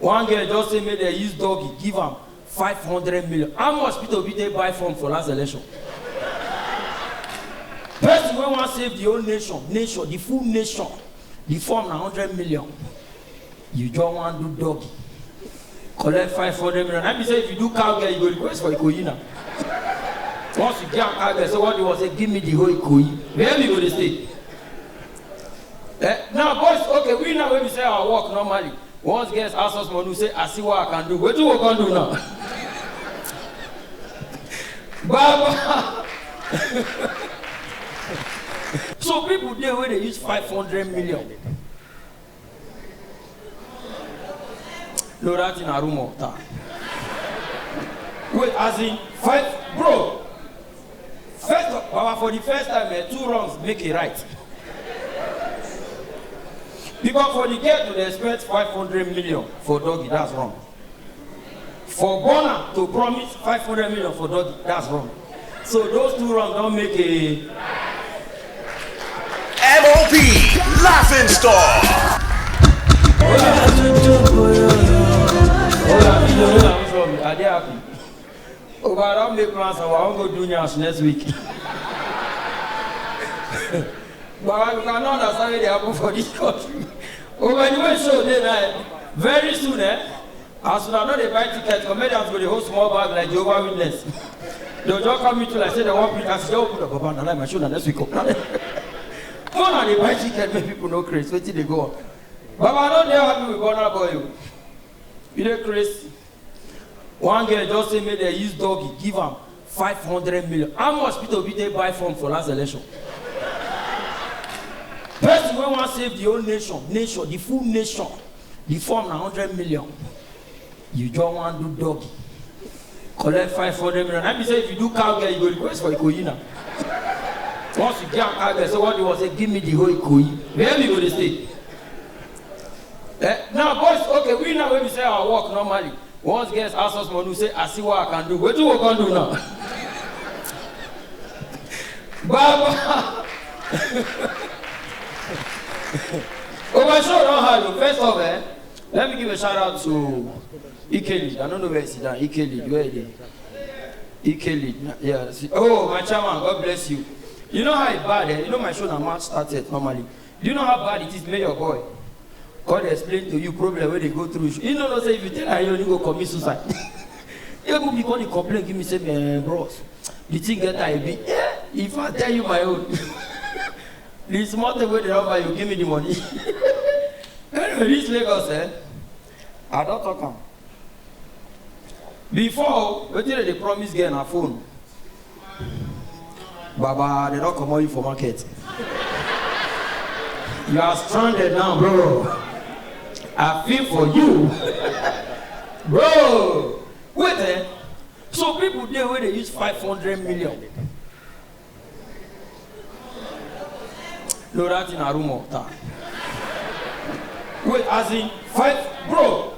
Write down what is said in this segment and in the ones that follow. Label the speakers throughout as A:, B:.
A: One girl just say make they use doggy, give am 500 million. How much people be they buy from for last election? Person wey wan save the whole nation, the full nation, the form na 100 million. You just want to do doggy. Collect 500 million. Let me say if you do cowgirl, you go request for Ikoyi now. Once you get cowgirl, so what you want say, give me the whole Ikoyi. Where we go to stay? Now boys, okay, we now when we say our work normally. Once girls ask us money, we say, I see what I can do. What do we can do now? Baba. So people there where they use 500 million. No, that's in a room of time. Wait, as in 5, bro. For the first time, 2 wrongs make it right. Because for the girl to expect 500 million for doggy, that's wrong. For Burna to promise 500 million for doggy, that's wrong. So those 2 wrongs don't make a
B: M.O.P. Laughing Star.
A: Are they happy? Oh, but I don't make plans, so I won't go do Nyash next week. But you cannot understand what they happen for this country. Oh, when you show them, very soon, as soon as they buy tickets, comedians go the whole small bag like Jehovah's Witness. They'll just come into like say they want me, I say, oh, put up a band, I like my show, and next week up. Come on, they buy tickets, make people know crazy, wait till they go on. But I don't dare happy with Burna boy. You know crazy. One girl just say make they use doggy, give am 500 million. How much people be they buy from for last election? Person wey wan save the whole nation, the full nation, the form na 100 million. You just want to do doggy. Collect 500 million. Let me say if you do cowgirl, you go request for Ikoyi now. Once you get cowgirl, so what you want say, give me the whole Ikoyi. Where we go to stay? Now boys, okay, we now when we say our work normally. Once girls ask us money, we say, I see what I can do. What do we can do now? Baba. Oh, my show don't have you. First of all, let me give a shout out to Ikeli. I don't know where it's down. Ikeli, where is it? Ikeli, yeah. Oh, my chairman, God bless you. You know how it's bad, You know my show now March started normally. Do you know how bad it is, may your boy? God explain to you problem where they go through. You know, say if you tell her you go commit suicide. You go because you complain, give me say, bros. The thing get I be. Yeah, if I tell you my own. The small thing where they offer you, give me the money. Anyway, this Lagos, I don't talk am. Before, what did they promise get a phone? Baba, they don't come on you for market. You are stranded now, bro. I feel for you. Bro, wait So people there where they use 500 million. No, that's in a room of time. Wait, as in 5, bro.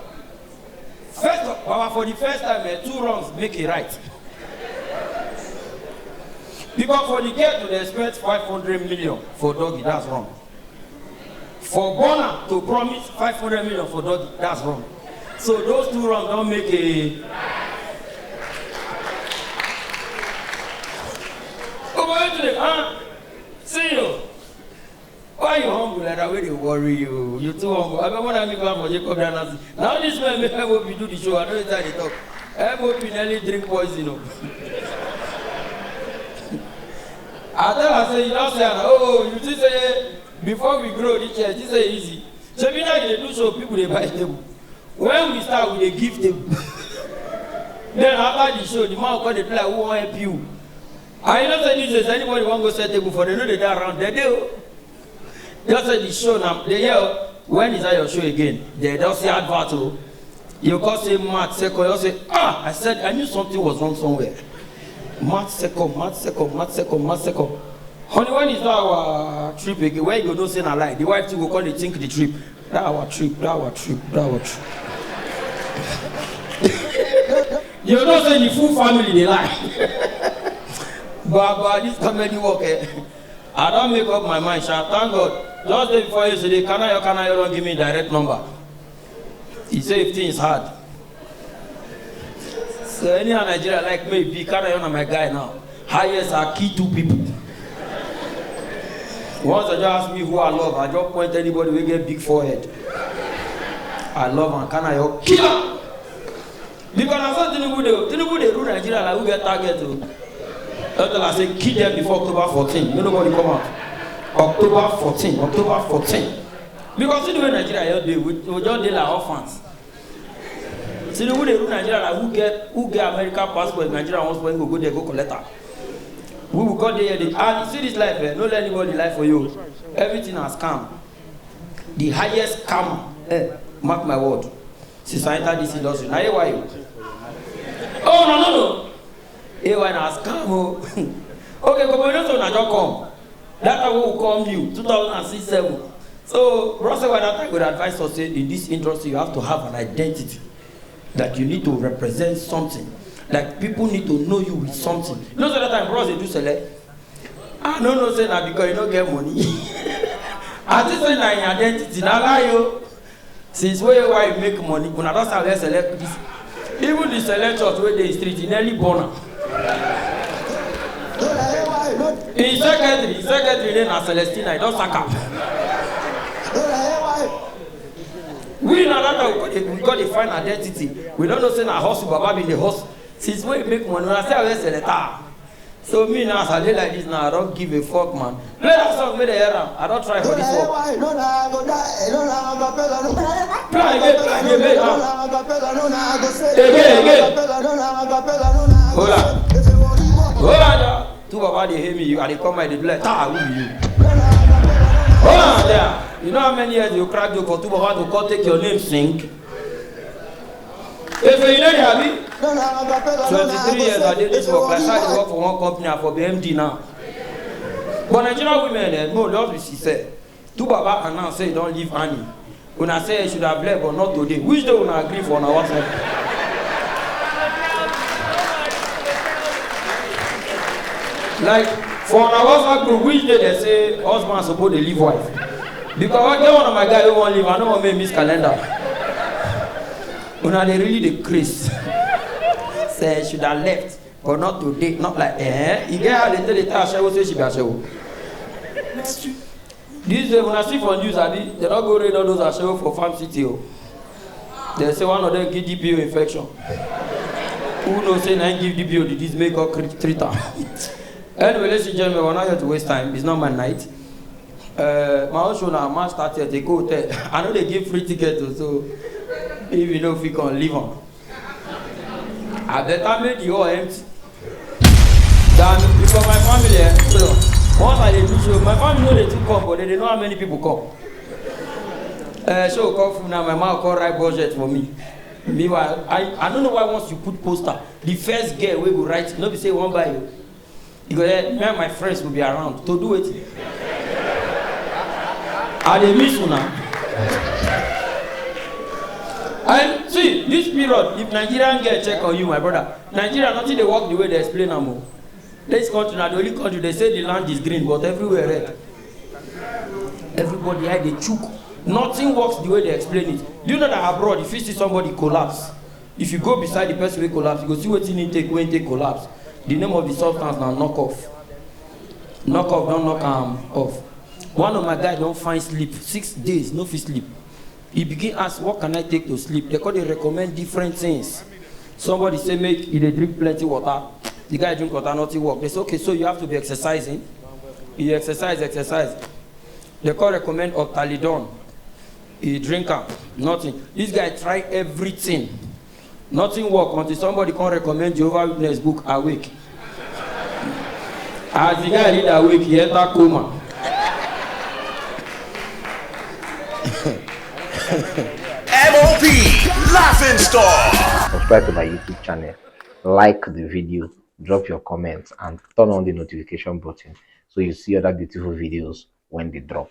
A: For the first time, 2 wrongs make it right. Because for the girl to expect 500 million for doggy, that's wrong. For Burna to promise 500 million for doggy, that's wrong. So those 2 wrongs don't make a. Over today, see you. Why you humble like that way they worry you? You too humble. I don't want to make one for Jacob Danasi. Now this man make M.O.P do the show. I don't know how they talk. M.O.P nearly drink poison. I tell her, say, you don't say, oh, you just say, before we grow this church, this is easy. So we now they do so people they buy table. When we start with a gift table. Then after the show, the man call the player who won't help you. I don't say this is anybody want to go set table for they know they are around. They do. Just say the show now. They yell, when is that your show again? They don't say advert. You go say March 2nd. You say, I said I knew something was wrong somewhere. March 2nd. Honey, when is that our trip again? Where you go don't say a lie? The wife too will call it think the trip. That our trip. You don't say the full family they lie. but this comedy work, I don't make up my mind, thank God. Just day before yesterday, can I don't give me direct number. He said if things hard. So any Nigeria like me, be carry on my guy now. Highest are key two people. Once they just ask me who I love, I just point anybody who get big forehead. I love and can I your killer? Because I saw Tinubu they rule Nigeria like who get target to. Until I say kill them before October 14. Nobody come out. October 14. Because Tinubu Nigeria we just dey like orphans. Tinubu they rule Nigeria like who get American passport, Nigeria wants to go there, go collect her. We will go there and see this life, no let anybody lie for you. Everything has come. The highest scam, mark my word. Since I entered this industry. Now why you? Oh no. AY has come. Okay, but we don't know NaijaCom. That time we will come new, 2006-7. So, Russell, that time would advise us say in this industry you have to have an identity. That you need to represent something. Like people need to know you with something. You know, so that time bros they do select. I don't say that because you don't get money. I just say that in identity. Now lie you. Since why you make money, when I don't have select this. Even the select church where they street in early Burna. In secretary then as Celestina, I don't sack up. We know that we got a fine identity. We don't know say na hustle, Baba be the hustle. Since we make money, when I say I will select. So me now, as I like this now, I don't give a fuck, man. Play that song, me the era. I don't try for this work. Play again. Hold on. Two Baba they hear me, you and they come by the blood. Who be you? Hold on there. You know how many years you crack joke for two Baba to call take your name sing? If you know Yabi, 23 years I did this work. I started to work for one company and for BMD now. But Nigerian women, no, love she said. Two Baba announced say don't leave Annie. When I say I should have left, but not today. Which day will I agree for on our WhatsApp? Like for our WhatsApp group, which day they say husband supposed to leave wife? Because I get one of my guys who won't leave, I don't want to make miss calendar. When they really the Chris say should have left, but not today, not like You get how they tell the time say she be a show. This day when I see for news, they don't go read all those show for Farm City. They say one of them give DPO infection. Who knows say I give DPO the disease make up treat her. Anyway, ladies and gentlemen, we're not here to waste time. It's not my night. My own show now, man started, they go there. I know they give free tickets, so if you know if you can leave on. At the time, the whole empty. Then, because my family, once I do show, my family know they too come, but they don't know how many people come. So come from now, my mom can write budget for me. Meanwhile, I don't know why once you put poster, the first girl we will write, nobody say one by you. Because me and my friends will be around to do it. And they miss you now. And see, this period, if Nigerian girl check on you, my brother, Nigeria, nothing they work the way they explain them. This country, now the only country, they say the land is green, but everywhere red. Everybody had a chook. Nothing works the way they explain it. Do you know that abroad, if you see somebody collapse, if you go beside the person who collapse, you go see what you take when they collapse. The name of the substance now knock off. Knock off, don't knock off. One of my guys don't find sleep. 6 days, no fit sleep. He begin ask, what can I take to sleep? They recommend different things. Somebody say, make they drink plenty water. The guy drink water, nothing work. They say, okay, so you have to be exercising. He exercise. They recommend Octalidon. He drink up, nothing. This guy try everything. Nothing work until somebody can recommend Jehovah's Witness book, Awake. As the guy read Awake, he enter coma.
B: M.O.P. Laughing Star.
C: Subscribe to my YouTube channel, like the video, drop your comments, and turn on the notification button so you see other beautiful videos when they drop.